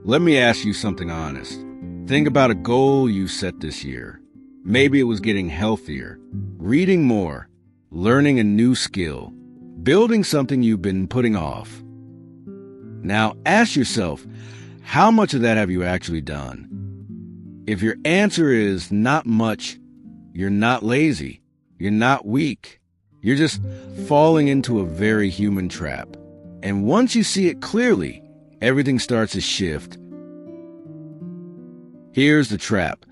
Let me ask you something honest. Think about a goal you set this year. Maybe it was getting healthier, reading more, learning a new skill, building something you've been putting off. Now ask yourself, how much of that have you actually done? If your answer is not much, you're not lazy, you're not weak. You're just falling into a very human trap. And once you see it clearly, everything starts to shift. Here's the trap.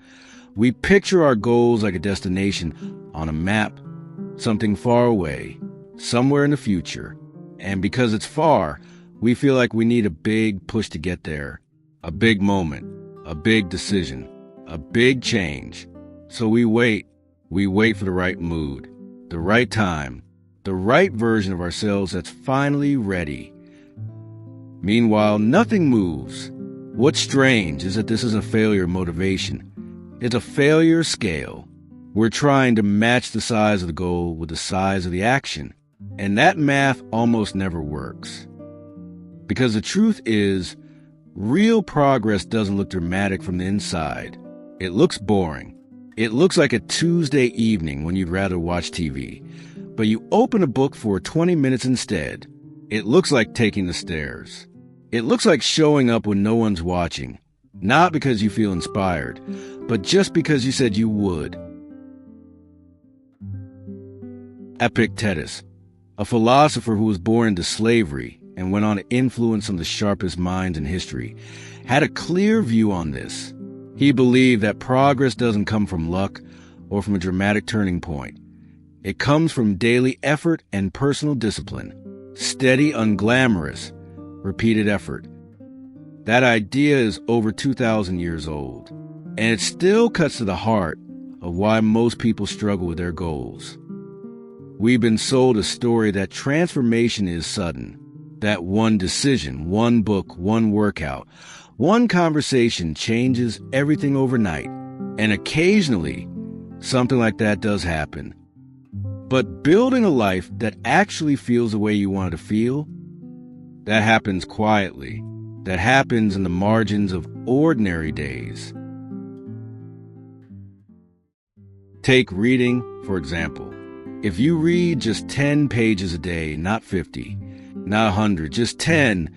We picture our goals like a destination on a map, something far away, somewhere in the future. And because it's far, we feel like we need a big push to get there, a big moment, a big decision, a big change. So we wait for the right mood, the right time, the right version of ourselves that's finally ready. Meanwhile, nothing moves. What's strange is that this is a failure of motivation. It's a failure scale. We're trying to match the size of the goal with the size of the action, and that math almost never works. Because the truth is, real progress doesn't look dramatic from the inside. It looks boring. It looks like a Tuesday evening when you'd rather watch TV, but you open a book for 20 minutes instead. It looks like taking the stairs. It looks like showing up when no one's watching, not because you feel inspired, but just because you said you would. Epictetus, a philosopher who was born into slavery and went on to influence some of the sharpest minds in history, had a clear view on this. He believed that progress doesn't come from luck or from a dramatic turning point. It comes from daily effort and personal discipline, steady, unglamorous, repeated effort. That idea is over 2,000 years old, and it still cuts to the heart of why most people struggle with their goals. We've been sold a story that transformation is sudden, that one decision, one book, one workout, one conversation changes everything overnight, and occasionally something like that does happen. But building a life that actually feels the way you want it to feel, that happens quietly. That happens in the margins of ordinary days. Take reading, for example. If you read just 10 pages a day, not 50, not 100, just 10,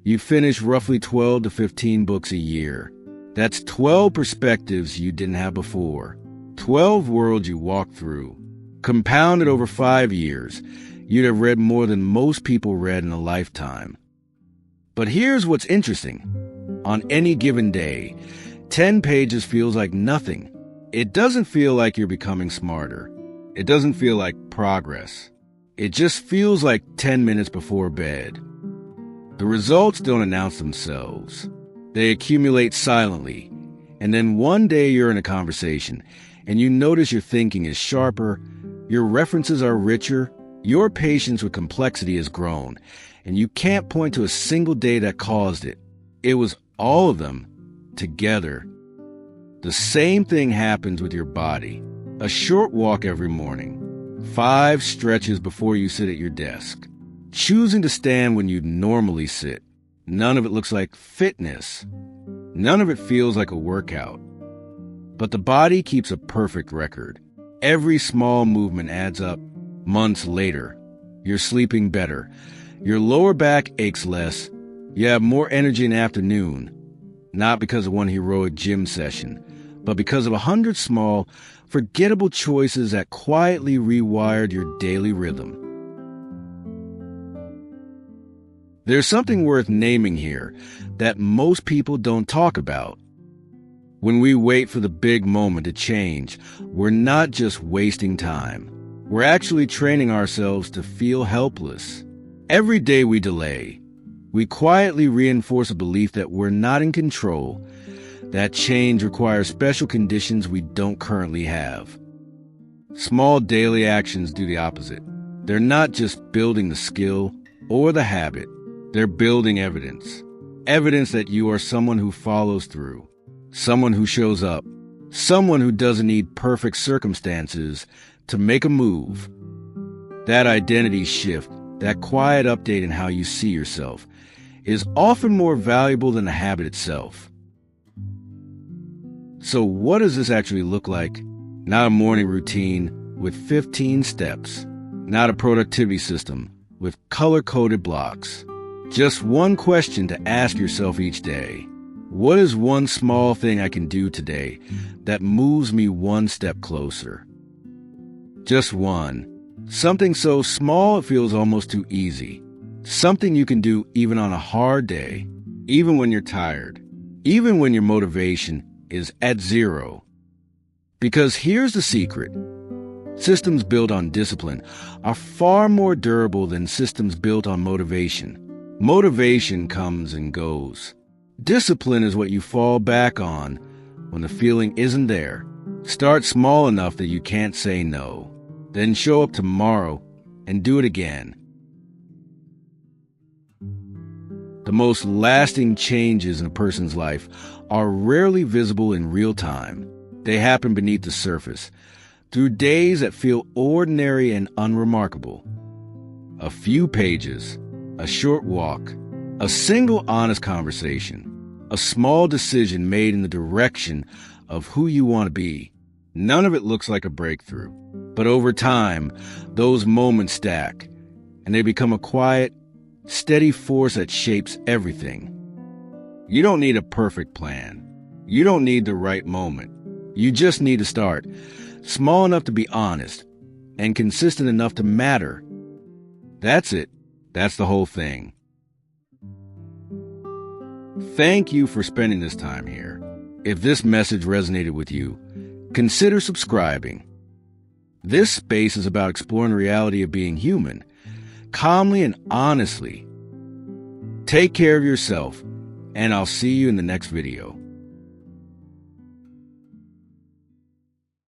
you finish roughly 12 to 15 books a year. That's 12 perspectives you didn't have before, 12 worlds you walked through. Compounded over 5 years, you'd have read more than most people read in a lifetime. But here's what's interesting. On any given day, 10 pages feels like nothing. It doesn't feel like you're becoming smarter. It doesn't feel like progress. It just feels like 10 minutes before bed. The results don't announce themselves. They accumulate silently. And then one day you're in a conversation, and you notice your thinking is sharper, your references are richer, your patience with complexity has grown, and you can't point to a single day that caused it. It was all of them together. The same thing happens with your body. A short walk every morning, 5 stretches before you sit at your desk, choosing to stand when you'd normally sit. None of it looks like fitness. None of it feels like a workout. But the body keeps a perfect record. Every small movement adds up. Months later, you're sleeping better. Your lower back aches less. You have more energy in the afternoon, not because of one heroic gym session, but because of 100 small, forgettable choices that quietly rewired your daily rhythm. There's something worth naming here that most people don't talk about. When we wait for the big moment to change, we're not just wasting time. We're actually training ourselves to feel helpless. Every day we delay, we quietly reinforce a belief that we're not in control, that change requires special conditions we don't currently have. Small daily actions do the opposite. They're not just building the skill or the habit. They're building evidence. Evidence that you are someone who follows through, someone who shows up, someone who doesn't need perfect circumstances to make a move. That identity shift, that quiet update in how you see yourself, is often more valuable than the habit itself. So what does this actually look like? Not a morning routine with 15 steps, not a productivity system with color-coded blocks. Just one question to ask yourself each day. What is one small thing I can do today that moves me one step closer? Just one. Something so small it feels almost too easy. Something you can do even on a hard day, even when you're tired, even when your motivation is at zero. Because here's the secret. Systems built on discipline are far more durable than systems built on motivation. Motivation comes and goes. Discipline is what you fall back on when the feeling isn't there. Start small enough that you can't say no. Then show up tomorrow and do it again. The most lasting changes in a person's life are rarely visible in real time. They happen beneath the surface, through days that feel ordinary and unremarkable. A few pages, a short walk, a single honest conversation, a small decision made in the direction of who you want to be. None of it looks like a breakthrough, but over time, those moments stack, and they become a quiet, steady force that shapes everything. You don't need a perfect plan. You don't need the right moment. You just need to start, small enough to be honest, and consistent enough to matter. That's it. That's the whole thing. Thank you for spending this time here. If this message resonated with you, consider subscribing. This space is about exploring the reality of being human, calmly and honestly. Take care of yourself, and I'll see you in the next video.